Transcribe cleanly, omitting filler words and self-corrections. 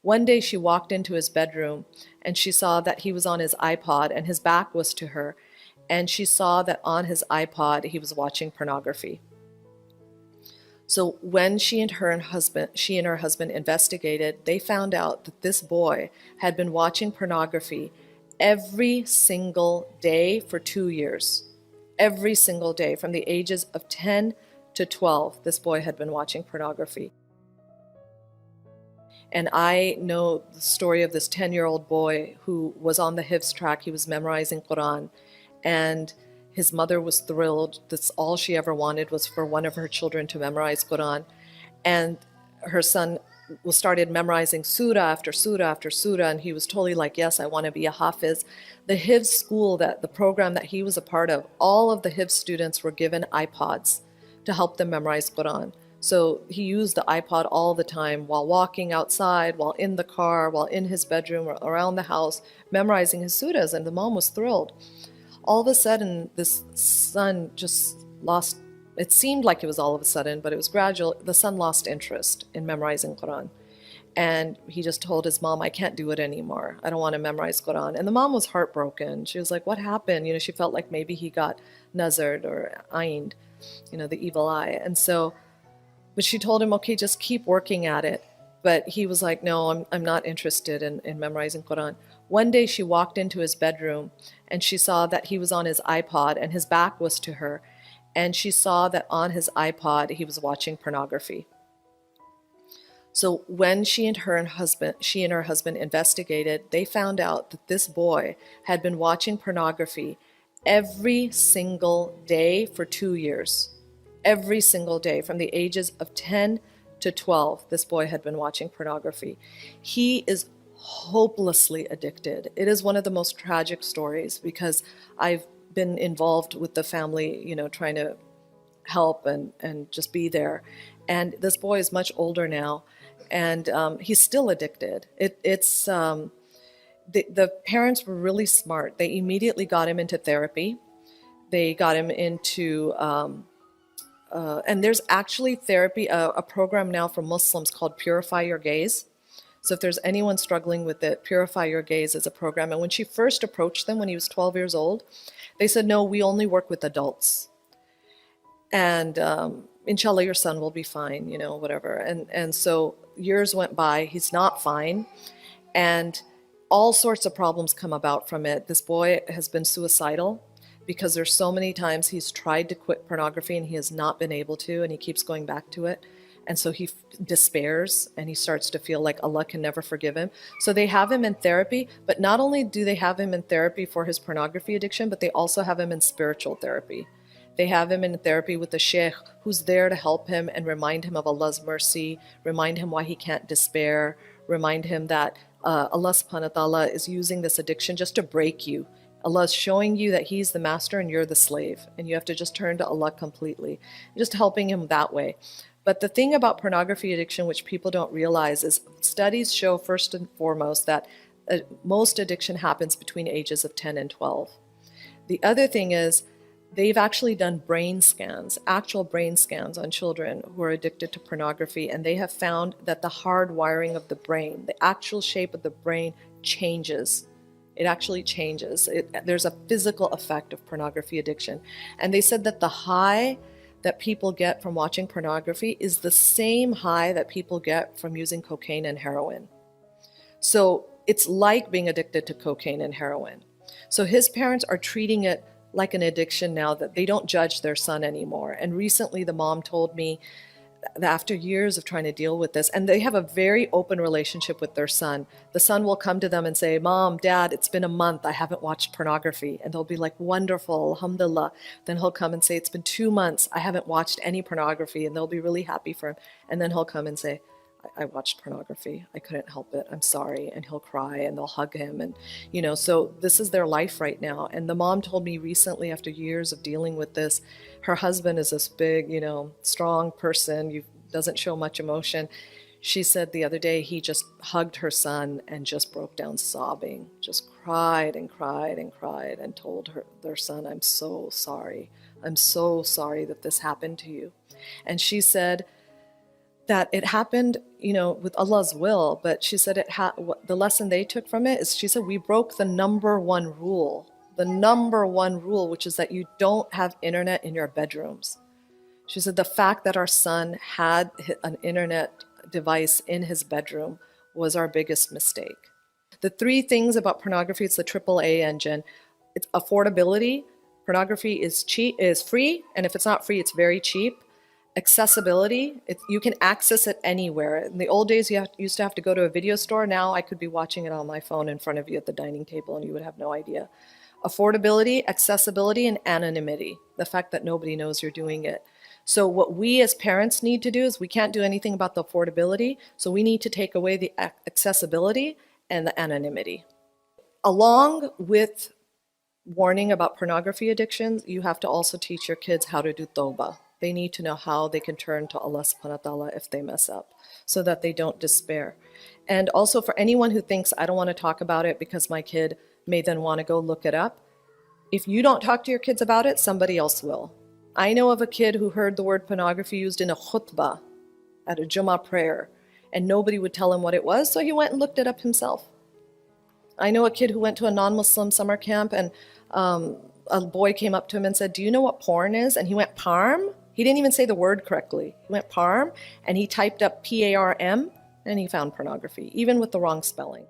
One day she walked into his bedroom and she saw that he was on his iPod and his back was to her. And she saw that on his iPod he was watching pornography. So when she and her husband investigated, they found out that this boy had been watching pornography every single day for 2 years. Every single day, from the ages of 10 to 12, this boy had been watching pornography. And I know the story of this 10-year-old boy who was on the Hifz track. He was memorizing Quran, and his mother was thrilled. That's all she ever wanted, was for one of her children to memorize Quran. And her son started memorizing surah after surah after surah, and he was totally like, yes, I want to be a hafiz. The Hifz school, the program that he was a part of, all of the Hifz students were given iPods to help them memorize Quran. So he used the iPod all the time, while walking outside, while in the car, while in his bedroom, or around the house, memorizing his surahs, and the mom was thrilled. All of a sudden, this son just lost, it seemed like it was all of a sudden, but it was gradual. The son lost interest in memorizing Quran. And he just told his mom, I can't do it anymore. I don't want to memorize Quran. And the mom was heartbroken. She was like, what happened? She felt like maybe he got nazared or ained, the evil eye. And so, but she told him, okay, just keep working at it. But he was like, no, I'm not interested in memorizing Quran. One day she walked into his bedroom and she saw that he was on his iPod and his back was to her. And she saw that on his iPod he was watching pornography. So when she and her husband investigated, they found out that this boy had been watching pornography every single day for 2 years. Every single day, from the ages of 10 to 12, this boy had been watching pornography. He is hopelessly addicted. It is one of the most tragic stories, because I've been involved with the family, trying to help and just be there. And this boy is much older now, and he's still addicted. The parents were really smart. They immediately got him into therapy. They got him into and there's actually therapy, a program now for Muslims called Purify Your Gaze. So if there's anyone struggling with it, Purify Your Gaze is a program. And when she first approached them when he was 12 years old, they said, no, we only work with adults. And inshallah, your son will be fine, whatever. And so years went by, he's not fine. And all sorts of problems come about from it. This boy has been suicidal, because there's so many times he's tried to quit pornography and he has not been able to, and he keeps going back to it. And so he despairs and he starts to feel like Allah can never forgive him. So they have him in therapy, but not only do they have him in therapy for his pornography addiction, but they also have him in spiritual therapy. They have him in therapy with a sheikh who's there to help him and remind him of Allah's mercy, remind him why he can't despair, remind him that Allah subhanahu wa ta'ala is using this addiction just to break you. Allah is showing you that He's the master and you're the slave, and you have to just turn to Allah completely. Just helping him that way. But the thing about pornography addiction, which people don't realize, is studies show first and foremost that most addiction happens between ages of 10 and 12. The other thing is, they've actually done brain scans, actual brain scans on children who are addicted to pornography, and they have found that the hard wiring of the brain, the actual shape of the brain, changes. It actually changes. There's a physical effect of pornography addiction. And they said that the high that people get from watching pornography is the same high that people get from using cocaine and heroin. So it's like being addicted to cocaine and heroin. So his parents are treating it like an addiction now, that they don't judge their son anymore. And recently the mom told me that after years of trying to deal with this, and they have a very open relationship with their son. The son will come to them and say, Mom, Dad, it's been a month, I haven't watched pornography. And they'll be like, wonderful, alhamdulillah. Then he'll come and say, it's been 2 months, I haven't watched any pornography. And they'll be really happy for him. And then he'll come and say, I watched pornography, I couldn't help it, I'm sorry. And he'll cry and they'll hug him. And, so this is their life right now. And the mom told me recently, after years of dealing with this, her husband is this big, strong person, doesn't show much emotion. She said the other day he just hugged her son and just broke down sobbing, just cried and cried and cried, and told their son, I'm so sorry. I'm so sorry that this happened to you. And she said, that it happened, with Allah's will, but she said the lesson they took from it is, she said, we broke the number one rule, which is that you don't have internet in your bedrooms. She said the fact that our son had an internet device in his bedroom was our biggest mistake. The three things about pornography, it's the AAA engine. It's affordability. Pornography is free, and if it's not free, it's very cheap. Accessibility, you can access it anywhere. In the old days, you used to have to go to a video store. Now I could be watching it on my phone in front of you at the dining table and you would have no idea. Affordability, accessibility, and anonymity, the fact that nobody knows you're doing it. So what we as parents need to do is, we can't do anything about the affordability, so we need to take away the accessibility and the anonymity. Along with warning about pornography addictions, you have to also teach your kids how to do tawbah. They need to know how they can turn to Allah subhanahu wa ta'ala if they mess up, so that they don't despair. And also for anyone who thinks, I don't want to talk about it because my kid may then want to go look it up, if you don't talk to your kids about it, somebody else will. I know of a kid who heard the word pornography used in a khutbah at a Jummah prayer, and nobody would tell him what it was, so he went and looked it up himself. I know a kid who went to a non-Muslim summer camp, and a boy came up to him and said, do you know what porn is? And he went, parm? He didn't even say the word correctly. He went parm, and he typed up PARM, and he found pornography, even with the wrong spelling.